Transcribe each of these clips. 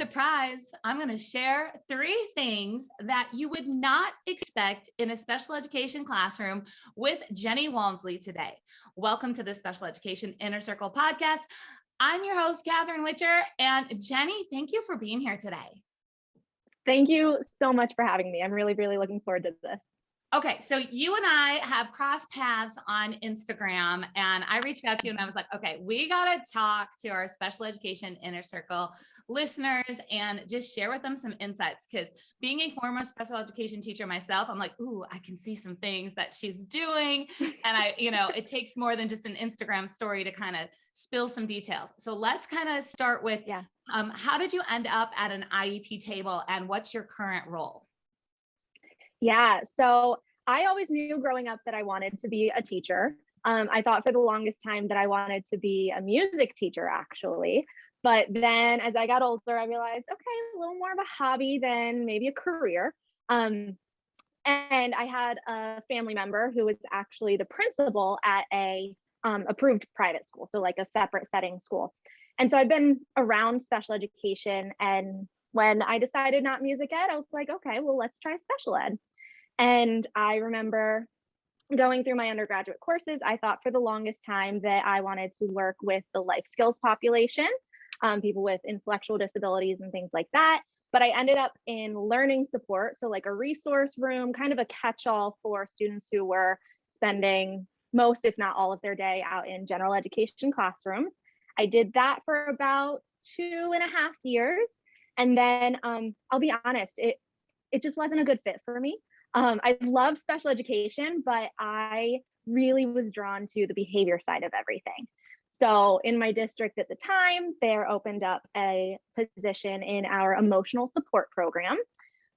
surprise, I'm going to share 3 things that you would not expect in a special education classroom with Jenny Walmsley today. Welcome to the Special Education Inner Circle podcast. I'm your host, Catherine Witcher, and Jenny, thank you for being here today. Thank you so much for having me. I'm really looking forward to this. Okay, so you and I have crossed paths on Instagram, and I reached out to you and I was like, okay, we got to talk to our special education inner circle listeners and just share with them some insights. Because being a former special education teacher myself, I'm like, ooh, I can see some things that she's doing. And it takes more than just an Instagram story to kind of spill some details. So let's kind of start with, how did you end up at an IEP table and what's your current role? Yeah, so I always knew growing up that I wanted to be a teacher. I thought for the longest time that I wanted to be a music teacher, actually. But then as I got older, I realized, okay, a little more of a hobby than maybe a career. And I had a family member who was actually the principal at a approved private school, so like a separate setting school. And so I've been around special education. And when I decided not music ed, I was like, okay, well, let's try special ed. And I remember going through my undergraduate courses, I thought for the longest time that I wanted to work with the life skills population, people with intellectual disabilities and things like that. But I ended up in learning support, so like a resource room, kind of a catch-all for students who were spending most, if not all of their day out in general education classrooms. I did that for about 2.5 years. And then I'll be honest, it just wasn't a good fit for me. I love special education, but I really was drawn to the behavior side of everything. So in my district at the time, there opened up a position in our emotional support program.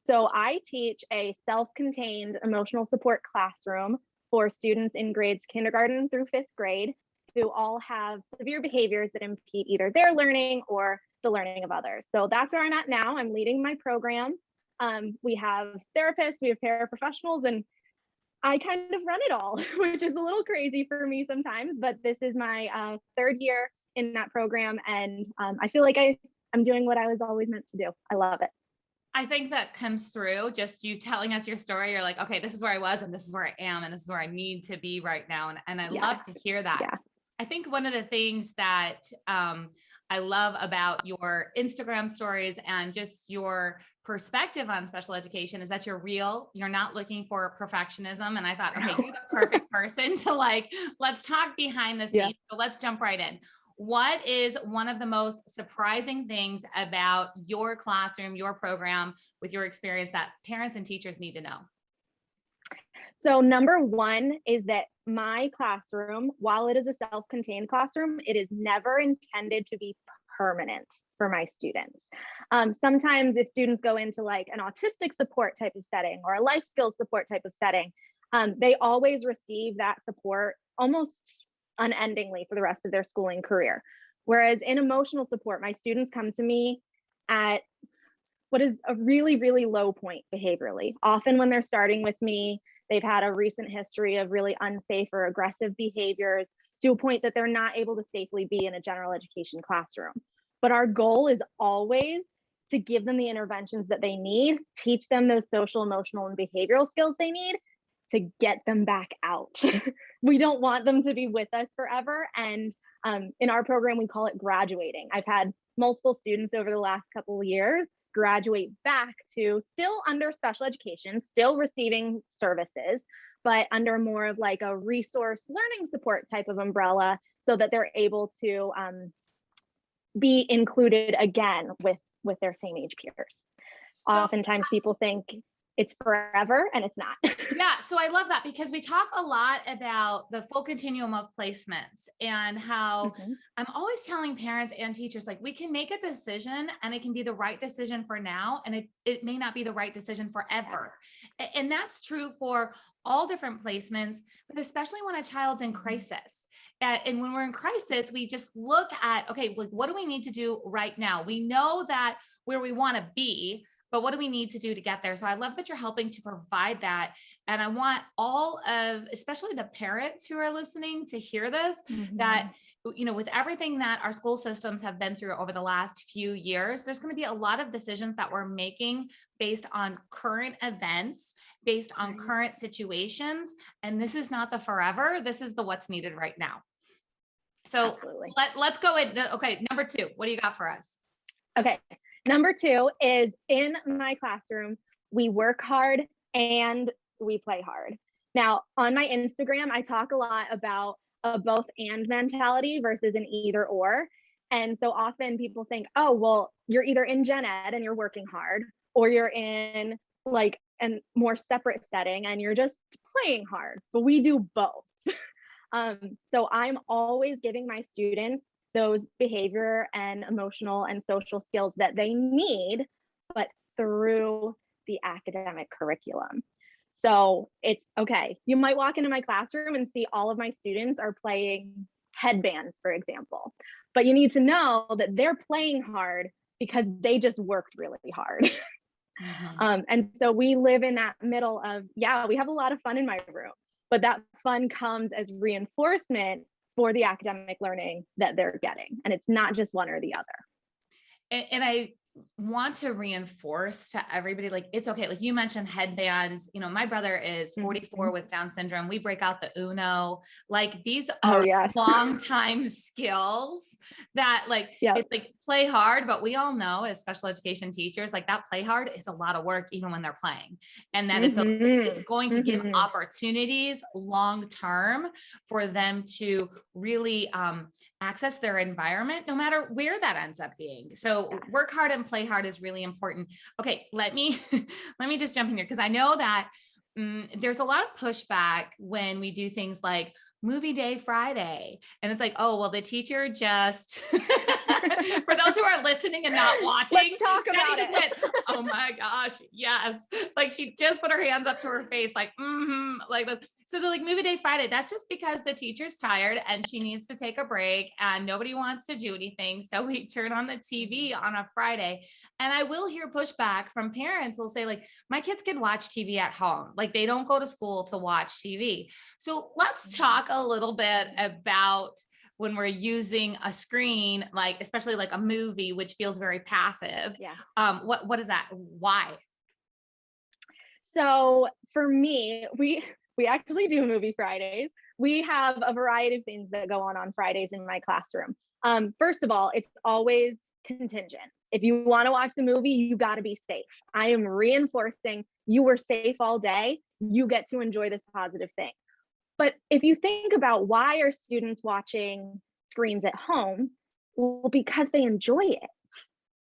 So I teach a self-contained emotional support classroom for students in grades kindergarten through 5th grade who all have severe behaviors that impede either their learning or the learning of others. So that's where I'm at now. I'm leading my program. We have therapists, we have paraprofessionals, and I kind of run it all, which is a little crazy for me sometimes, but this is my 3rd year in that program. And I feel like I'm doing what I was always meant to do. I love it. I think that comes through just you telling us your story. You're like, okay, this is where I was and this is where I am and this is where I need to be right now. And I love to hear that. Yeah. I think one of the things that I love about your Instagram stories and just your perspective on special education is that you're real. You're not looking for perfectionism. And I thought, okay, you're the perfect person to let's talk behind the scenes. Yeah. So let's jump right in. What is one of the most surprising things about your classroom, your program, with your experience that parents and teachers need to know? So number one is that my classroom, while it is a self-contained classroom, it is never intended to be permanent for my students. Sometimes if students go into like an autistic support type of setting or a life skills support type of setting, they always receive that support almost unendingly for the rest of their schooling career. Whereas in emotional support, my students come to me at what is a really low point behaviorally. Often when they're starting with me, they've had a recent history of really unsafe or aggressive behaviors to a point that they're not able to safely be in a general education classroom. But our goal is always to give them the interventions that they need, teach them those social, emotional, and behavioral skills they need to get them back out. We don't want them to be with us forever. And in our program, we call it graduating. I've had multiple students over the last couple of years graduate back to still under special education, still receiving services, but under more of like a resource learning support type of umbrella so that they're able to be included again with their same age peers. So, oftentimes people think it's forever and it's not. Yeah. So I love that because we talk a lot about the full continuum of placements and how I'm always telling parents and teachers, like we can make a decision and it can be the right decision for now. And it may not be the right decision forever. And that's true for all different placements, but especially when a child's in crisis. And when we're in crisis, we just look at, okay, what do we need to do right now? We know that where we want to be, but what do we need to do to get there? So I love that you're helping to provide that. And I want all of, especially the parents who are listening to hear this, that, with everything that our school systems have been through over the last few years, there's going to be a lot of decisions that we're making based on current events, based on current situations. And this is not the forever. This is the what's needed right now. So let's go in. Okay. Number 2, what do you got for us? Okay. Number 2 is, in my classroom, we work hard and we play hard. Now, on my Instagram, I talk a lot about a both and mentality versus an either or. And so often people think, oh, well, you're either in gen ed and you're working hard, or you're in like a more separate setting and you're just playing hard, but we do both. So I'm always giving my students those behavior and emotional and social skills that they need, but through the academic curriculum. So it's okay. You might walk into my classroom and see all of my students are playing headbands, for example, but you need to know that they're playing hard because they just worked really hard. And so we live in that middle of, we have a lot of fun in my room, but that fun comes as reinforcement for the academic learning that they're getting. And it's not just one or the other. And I want to reinforce to everybody, like, it's okay. Like you mentioned headbands, my brother is 44 with Down syndrome. We break out the Uno, like these are long time skills that it's like play hard, but we all know as special education teachers, like that play hard is a lot of work, even when they're playing, and that it's going to give opportunities long-term for them to really, access their environment, no matter where that ends up being. So work hard and play hard is really important. Okay. Let me just jump in here, because I know that there's a lot of pushback when we do things like movie day Friday. And it's like, oh, well, the teacher just, for those who are listening and not watching, let's talk about it. Went, oh my gosh. Yes. Like she just put her hands up to her face, like, like this. So they're like, movie day Friday. That's just because the teacher's tired and she needs to take a break and nobody wants to do anything. So we turn on the TV on a Friday. And I will hear pushback from parents who'll say, like, my kids can watch TV at home. Like they don't go to school to watch TV. So let's talk a little bit about when we're using a screen, like, especially like a movie, which feels very passive. What is that? Why? So for me, we actually do movie Fridays. We have a variety of things that go on Fridays in my classroom. First of all, it's always contingent. If you want to watch the movie, you got to be safe. I am reinforcing you were safe all day. You get to enjoy this positive thing. But if you think about why are students watching screens at home? Well, because they enjoy it,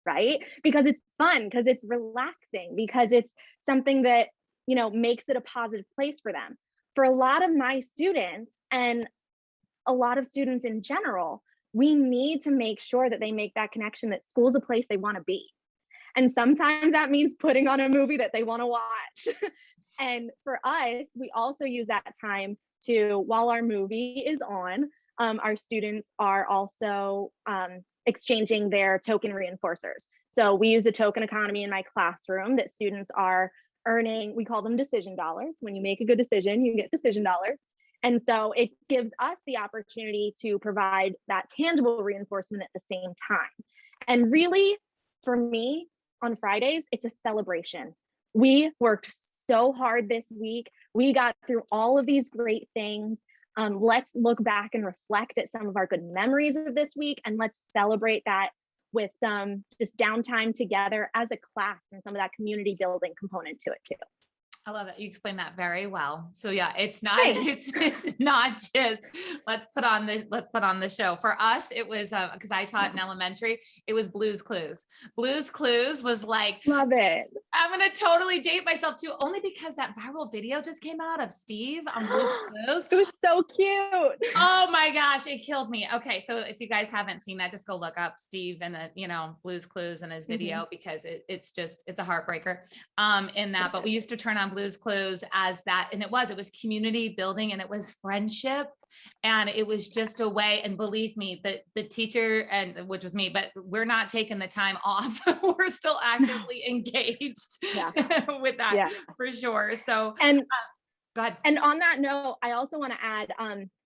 right? Because it's fun, because it's relaxing, because it's something that, makes it a positive place for them. For a lot of my students and a lot of students in general, we need to make sure that they make that connection that school's a place they want to be. And sometimes that means putting on a movie that they want to watch. And for us, we also use that time to, while our movie is on, our students are also exchanging their token reinforcers. So we use a token economy in my classroom that students are earning. We call them decision dollars. When you make a good decision, you get decision dollars. And so it gives us the opportunity to provide that tangible reinforcement at the same time. And really, for me, on Fridays, it's a celebration. We worked so hard this week. We got through all of these great things. Let's look back and reflect at some of our good memories of this week, and let's celebrate that with some just downtime together as a class and some of that community building component to it too. I love it. You explained that very well. So yeah, it's not, it's not just let's put on the show. For us, it was, cause I taught in elementary, it was Blue's Clues. Blue's Clues was like, love it. I'm going to totally date myself too, only because that viral video just came out of Steve on Blue's Clues. It was so cute. Oh my gosh, it killed me. Okay. So if you guys haven't seen that, just go look up Steve and the, Blue's Clues in his video, because it's a heartbreaker in that, but we used to turn on Blue's Clues as that. And it was community building, and it was friendship. And it was just a way, and believe me, the teacher, and which was me, but we're not taking the time off. We're still actively engaged with that for sure. So, and go ahead. And on that note, I also want to add,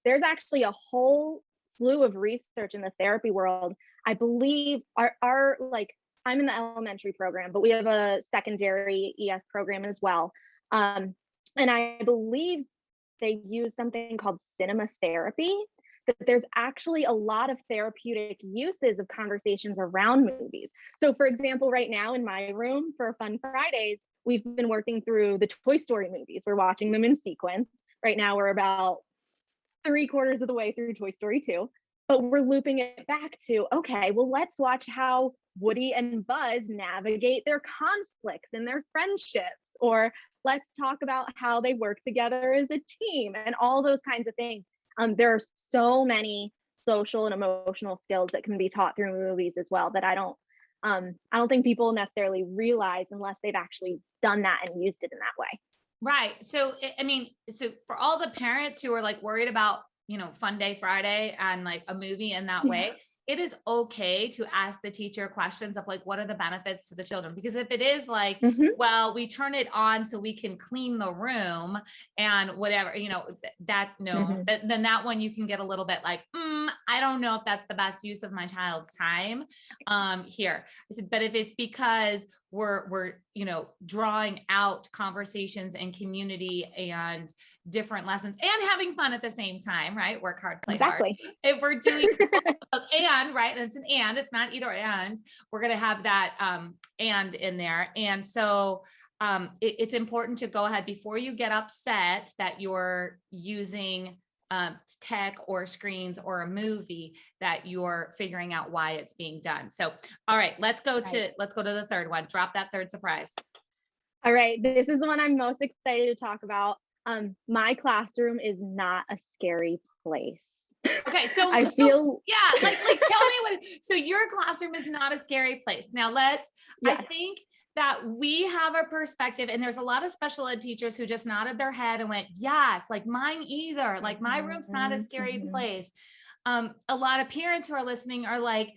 there's actually a whole slew of research in the therapy world. I believe our like, I'm in the elementary program, but we have a secondary ES program as well. And I believe they use something called cinema therapy, that there's actually a lot of therapeutic uses of conversations around movies. So for example, right now in my room for Fun Fridays, we've been working through the Toy Story movies. We're watching them in sequence. Right now, we're about 3/4 of the way through Toy Story 2, but we're looping it back to, okay, well, let's watch how Woody and Buzz navigate their conflicts and their friendships, or let's talk about how they work together as a team and all those kinds of things. There are so many social and emotional skills that can be taught through movies as well that I don't think people necessarily realize unless they've actually done that and used it in that way. Right. So, I mean, so for all the parents who are like worried about, Fun Day Friday and like a movie in that way, it is okay to ask the teacher questions of like, what are the benefits to the children? Because if it is like, well, we turn it on so we can clean the room and whatever, then that one you can get a little bit like, I don't know if that's the best use of my child's time here. I said, but if it's because we're drawing out conversations and community and different lessons and having fun at the same time, right? Work hard, play hard. If we're doing and right, and it's not either and, we're going to have that and in there. And so it's important to go ahead before you get upset that you're using tech or screens or a movie, that you're figuring out why it's being done. So, all right, let's go to the third one. Drop that third surprise. All right, this is the one I'm most excited to talk about. My classroom is not a scary place. Okay, so like tell me what. So your classroom is not a scary place. Now I think that we have a perspective, and there's a lot of special ed teachers who just nodded their head and went, yes, like mine either. Like my room's not a scary place. A lot of parents who are listening are like,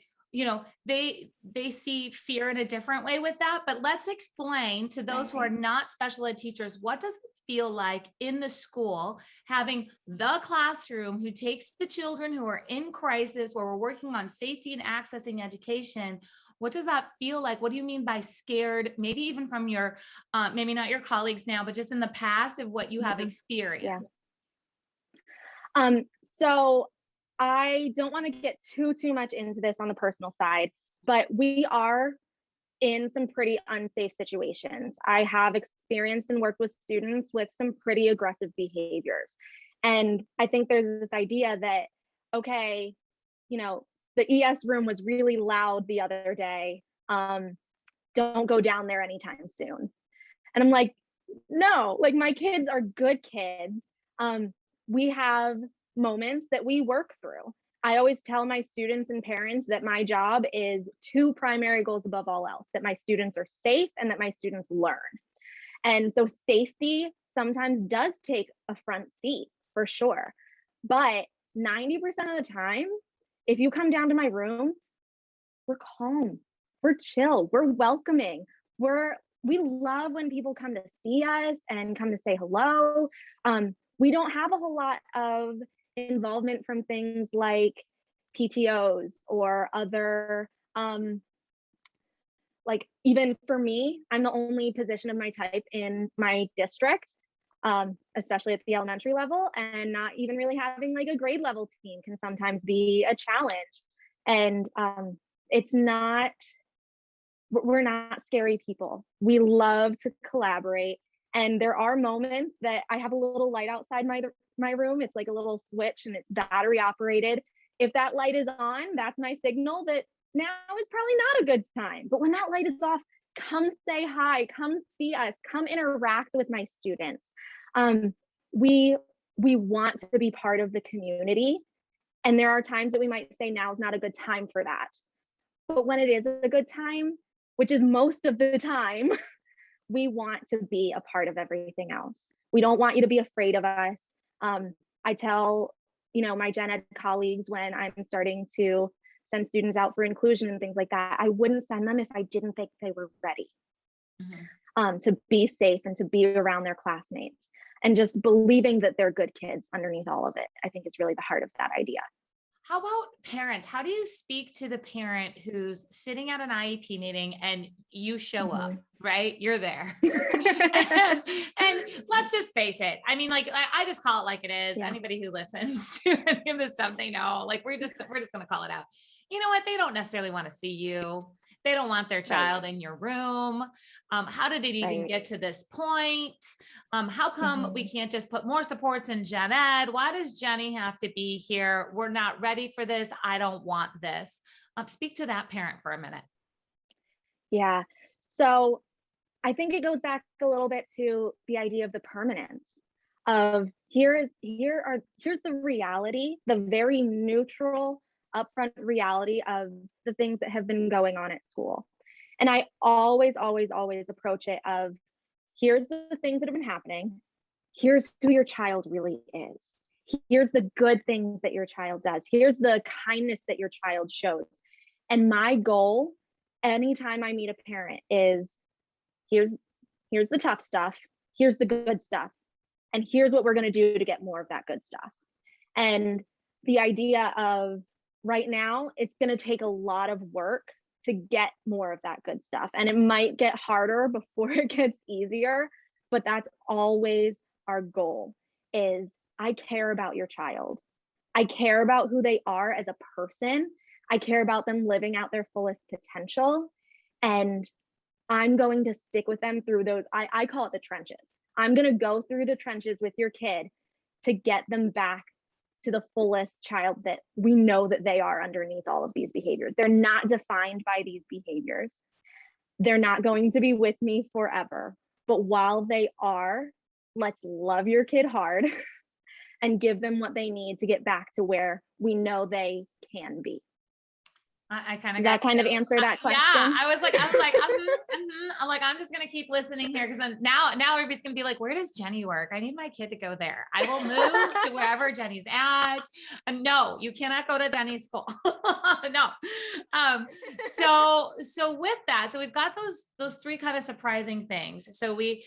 they see fear in a different way with that. But let's explain to those who are not special ed teachers, what does it feel like in the school, having the classroom who takes the children who are in crisis, where we're working on safety and accessing education. What does that feel like? What do you mean by scared? Maybe even from your, maybe not your colleagues now, but just in the past of what you have experienced. So I don't want to get too much into this on the personal side, but we are in some pretty unsafe situations. I have experienced and worked with students with some pretty aggressive behaviors. And I think there's this idea that, okay, the ES room was really loud the other day. Don't go down there anytime soon. And I'm like, no, like my kids are good kids. We have moments that we work through. I always tell my students and parents that my job is 2 primary goals above all else: that my students are safe and that my students learn. And so safety sometimes does take a front seat for sure. But 90% of the time, if you come down to my room, we're calm, we're chill, we're welcoming. We love when people come to see us and come to say hello. We don't have a whole lot of involvement from things like PTOs or other, like even for me, I'm the only position of my type in my district, especially at the elementary level, and not even really having like a grade level team can sometimes be a challenge. And we're not scary people. We love to collaborate. And there are moments that I have a little light outside my room. It's like a little switch and it's battery operated. If that light is on, that's my signal that now is probably not a good time. But when that light is off, come say hi, come see us, come interact with my students. We want to be part of the community. And there are times that we might say now is not a good time for that. But when it is a good time, which is most of the time, we want to be a part of everything else. We don't want you to be afraid of us. I tell, my gen ed colleagues when I'm starting to send students out for inclusion and things like that, I wouldn't send them if I didn't think they were ready to be safe and to be around their classmates, and just believing that they're good kids underneath all of it, I think is really the heart of that idea. How about parents? How do you speak to the parent who's sitting at an IEP meeting and you show up, right? You're there. and let's just face it. I mean, like, I just call it like it is. Yeah. Anybody who listens to any of this stuff, they know, like, we're just going to call it out. You know what? They don't necessarily want to see you. They don't want their child in your room. How did it even get to this point? How come we can't just put more supports in gen ed? Why does Jenny have to be here? We're not ready for this. I don't want this. Speak to that parent for a minute. Yeah. So I think it goes back a little bit to the idea of the permanence of here's the reality, the very neutral, upfront reality of the things that have been going on at school. And I always approach it of, here's the things that have been happening. Here's who your child really is. Here's the good things that your child does. Here's the kindness that your child shows. And my goal, anytime I meet a parent, is here's the tough stuff. Here's the good stuff. And here's what we're going to do to get more of that good stuff. And the idea of, right now, it's going to take a lot of work to get more of that good stuff. And it might get harder before it gets easier, but that's always our goal. Is I care about your child. I care about who they are as a person. I care about them living out their fullest potential. And I'm going to stick with them through those, I call it the trenches. I'm going to go through the trenches with your kid to get them back to the fullest child that we know that they are underneath all of these behaviors. They're not defined by these behaviors. They're not going to be with me forever. But while they are, let's love your kid hard and give them what they need to get back to where we know they can be. I kind of got kind of answer that question. Yeah, I was like, I'm like, I'm just gonna keep listening here, because then now everybody's gonna be like, where does Jenny work? I need my kid to go there. I will move to wherever Jenny's at. No, you cannot go to Jenny's school. No. So with that, so we've got those three kind of surprising things. So we're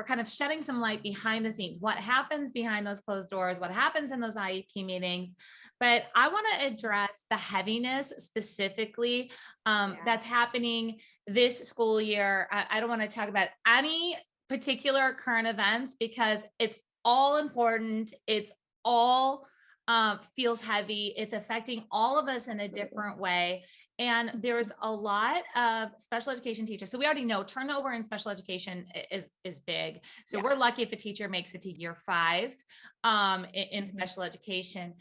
kind of shedding some light behind the scenes. What happens behind those closed doors? What happens in those IEP meetings? But I want to address the heaviness specifically that's happening this school year. I don't want to talk about any particular current events because it's all important. It's all feels heavy. It's affecting all of us in a different way. And there's a lot of special education teachers. So we already know turnover in special education is big. So we're lucky if a teacher makes it to year 5 in special education.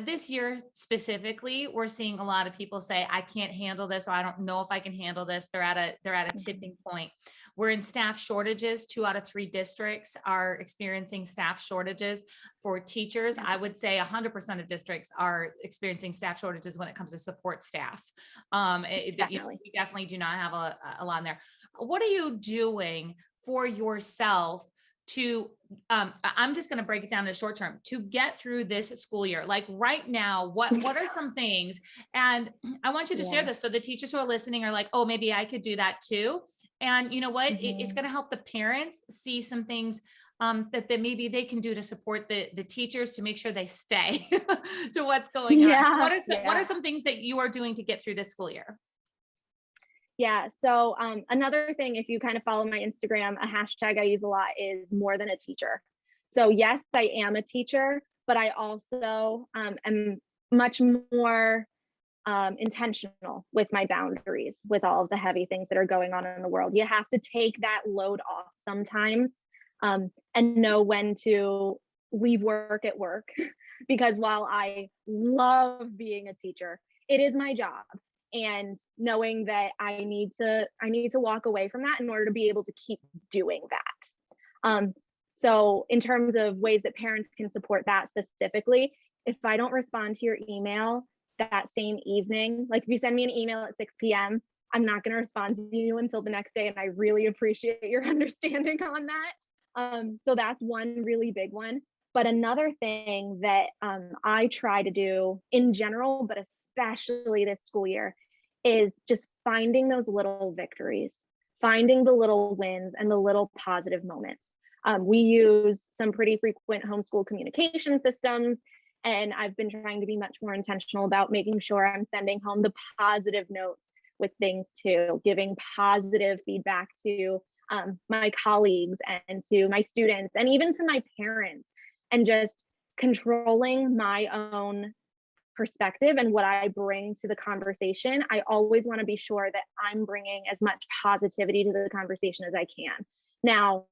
This year specifically, we're seeing a lot of people say, I can't handle this, or I don't know if I can handle this. They're at a tipping point. We're in staff shortages. 2 out of 3 districts are experiencing staff shortages for teachers. I would say 100% of districts are experiencing staff shortages when it comes to support staff. We definitely do not have a lot in there. What are you doing for yourself to, I'm just going to break it down in short term, to get through this school year? Like right now, what are some things? And I want you to share this so the teachers who are listening are like, oh, maybe I could do that too. And you know what? It's going to help the parents see some things that maybe they can do to support the teachers to make sure they stay to what's going on. So what are some things that you are doing to get through this school year? Yeah. So another thing, if you kind of follow my Instagram, a hashtag I use a lot is more than a teacher. So yes, I am a teacher, but I also am much more intentional with my boundaries with all of the heavy things that are going on in the world. You have to take that load off sometimes and know when to leave work at work. Because while I love being a teacher, it is my job. And knowing that I need to walk away from that in order to be able to keep doing that. So in terms of ways that parents can support that specifically, if I don't respond to your email that same evening, like if you send me an email at 6 p.m., I'm not going to respond to you until the next day. And I really appreciate your understanding on that. So that's one really big one. But another thing that I try to do in general, but especially this school year, is just finding those little victories, finding the little wins and the little positive moments. We use some pretty frequent homeschool communication systems, and I've been trying to be much more intentional about making sure I'm sending home the positive notes with things too, giving positive feedback to my colleagues and to my students and even to my parents, and just controlling my own perspective and what I bring to the conversation. I always want to be sure that I'm bringing as much positivity to the conversation as I can. Now,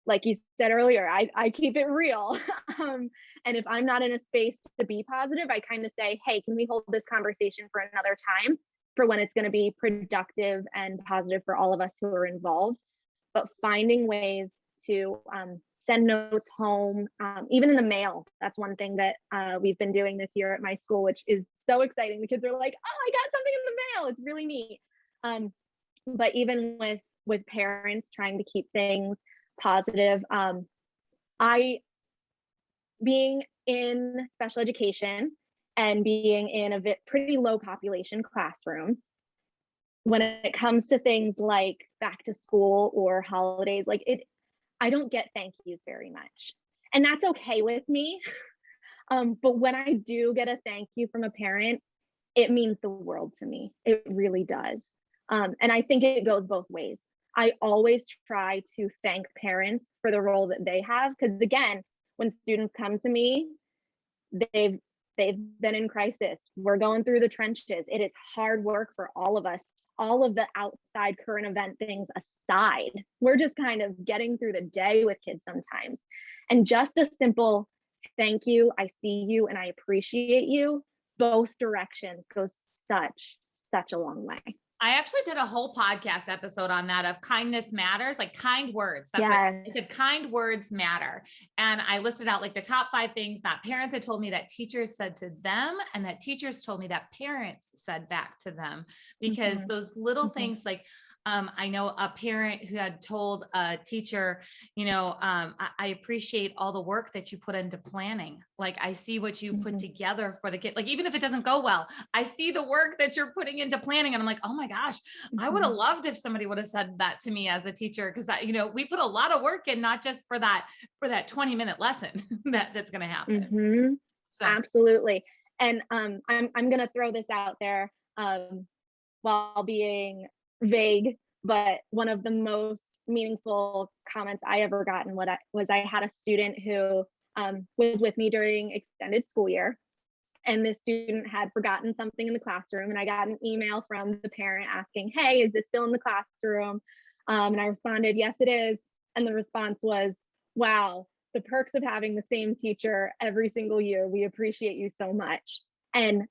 like you said earlier, I keep it real. And if I'm not in a space to be positive, I kind of say, hey, can we hold this conversation for another time, for when it's going to be productive and positive for all of us who are involved? But finding ways to send notes home, even in the mail. That's one thing that we've been doing this year at my school, which is so exciting. The kids are like, oh, I got something in the mail. It's really neat. But even with parents trying to keep things positive, I, being in special education and being in a pretty low population classroom, when it comes to things like back to school or holidays, I don't get thank yous very much. And that's okay with me. But when I do get a thank you from a parent, it means the world to me. It really does. And I think it goes both ways. I always try to thank parents for the role that they have. Because again, when students come to me, they've been in crisis. We're going through the trenches. It is hard work for all of us. All of the outside current event things aside, we're just kind of getting through the day with kids sometimes. And just a simple thank you, I see you and I appreciate you, both directions goes such a long way. I actually did a whole podcast episode on that, of kindness matters, like kind words. That's what I said, kind words matter. And I listed out like the top 5 things that parents had told me that teachers said to them, and that teachers told me that parents said back to them, because those little things, like, I know a parent who had told a teacher, I appreciate all the work that you put into planning. Like, I see what you put together for the kid. Like, even if it doesn't go well, I see the work that you're putting into planning. And I'm like, oh my gosh, I would have loved if somebody would have said that to me as a teacher. Cause we put a lot of work in, not just for that 20-minute lesson that's going to happen. So. Absolutely. And I'm going to throw this out there while being vague, but one of the most meaningful comments I ever gotten I had a student who was with me during extended school year, and this student had forgotten something in the classroom, and I got an email from the parent asking, hey, is this still in the classroom? And I responded, yes, it is. And the response was, wow, the perks of having the same teacher every single year. We appreciate you so much. And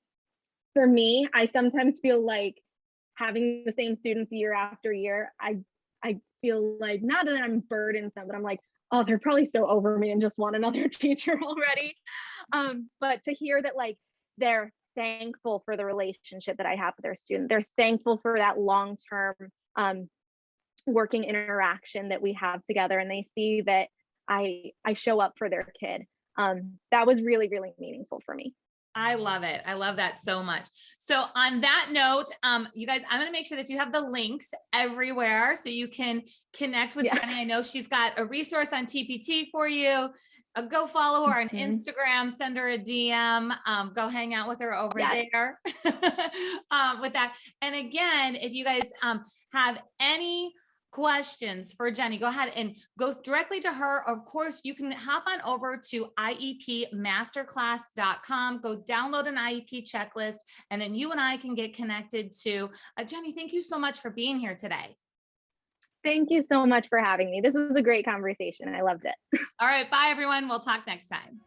for me, I sometimes feel like having the same students year after year, I feel like, not that I'm burdensome, but I'm like, oh, they're probably so over me and just want another teacher already. But to hear that, like, they're thankful for the relationship that I have with their student, they're thankful for that long-term working interaction that we have together, and they see that I show up for their kid. That was really, really meaningful for me. I love it. I love that so much. So on that note, you guys, I'm going to make sure that you have the links everywhere so you can connect with Jenny. I know she's got a resource on TPT for you. Go follow her on Instagram, send her a DM, go hang out with her over there with that. And again, if you guys have any questions for Jenny, go ahead and go directly to her. Of course, you can hop on over to iepmasterclass.com, go download an IEP checklist, and then you and I can get connected to Jenny. Thank you so much for being here today. Thank you so much for having me. This is a great conversation. I loved it. All right. Bye, everyone. We'll talk next time.